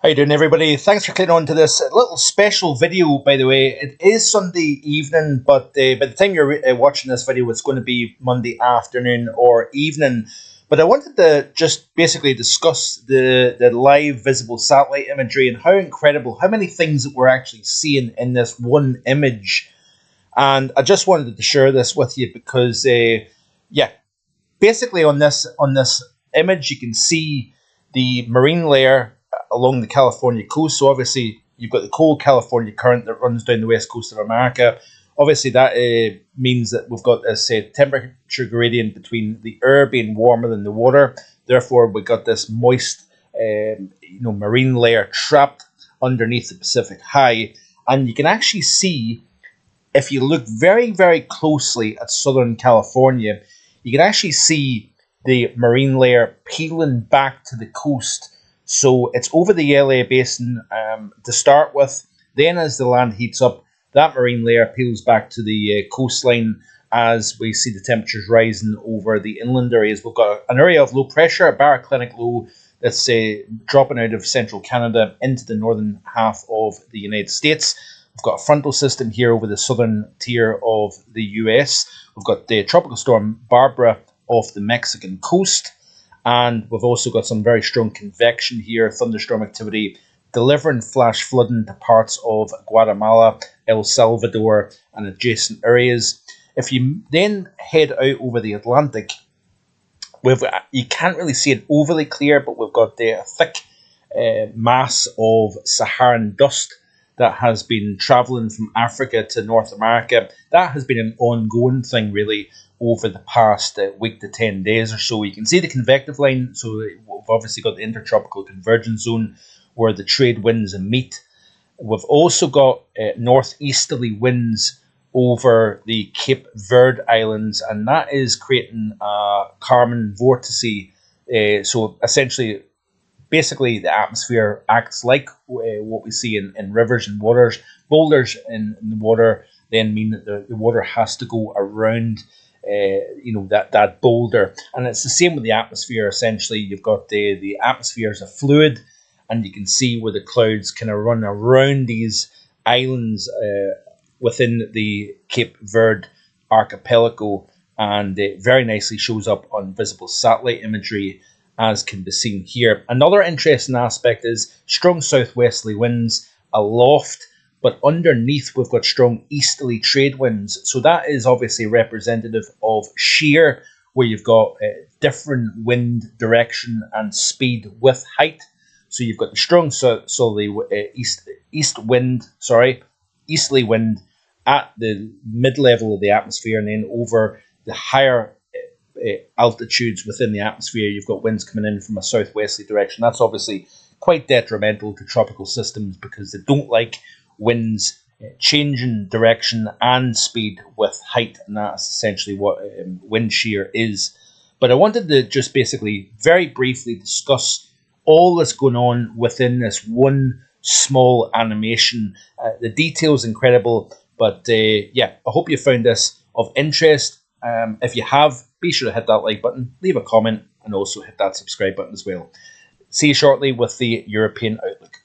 How you doing, everybody? Thanks for clicking on to this little special video, by the way. It is Sunday evening, but by the time you're watching this video, it's going to be Monday afternoon or evening. But I wanted to just basically discuss the live visible satellite imagery and how incredible, how many things that we're actually seeing in this one image. And I just wanted to share this with you because, basically on this image, you can see the marine layer along the California coast. So obviously you've got the cold California current that runs down the west coast of America. Obviously that means that we've got this temperature gradient between the air being warmer than the water. Therefore, we've got this moist, marine layer trapped underneath the Pacific high. And you can actually see, if you look very, very closely at Southern California, you can actually see the marine layer peeling back to the coast. So it's over the LA basin to start with. Then as the land heats up, that marine layer peels back to the coastline as we see the temperatures rising over the inland areas. We've got an area of low pressure, a baroclinic low, that's dropping out of central Canada into the northern half of the United States. We've got a frontal system here over the southern tier of the US. We've got the tropical storm Barbara off the Mexican coast. And we've also got some very strong convection here, thunderstorm activity, delivering flash flooding to parts of Guatemala, El Salvador, and adjacent areas. If you then head out over the Atlantic, you can't really see it overly clear, but we've got a thick mass of Saharan dust that has been traveling from Africa to North America. That has been an ongoing thing, really, over the past week to 10 days or so. You can see the convective line. So we've obviously got the intertropical convergence zone where the trade winds meet. We've also got northeasterly winds over the Cape Verde Islands, and that is creating a Kármán vortice. So essentially, basically, the atmosphere acts like what we see in rivers and waters. Boulders in the water then mean that the water has to go around that boulder. And it's the same with the atmosphere. Essentially, you've got the atmosphere as a fluid, and you can see where the clouds kind of run around these islands within the Cape Verde archipelago, and it very nicely shows up on visible satellite imagery, as can be seen here. Another interesting aspect is strong southwesterly winds aloft, but underneath we've got strong easterly trade winds. So that is obviously representative of shear, where you've got different wind direction and speed with height. So you've got the strong easterly wind at the mid-level of the atmosphere, and then over the higher altitudes within the atmosphere, you've got winds coming in from a southwesterly direction. That's obviously quite detrimental to tropical systems because they don't like winds changing direction and speed with height, and that's essentially what wind shear is. But I wanted to just basically very briefly discuss all that's going on within this one small animation. The detail's incredible, but I hope you found this of interest. If you have, be sure to hit that like button, leave a comment, and also hit that subscribe button as well. See you shortly with the European Outlook.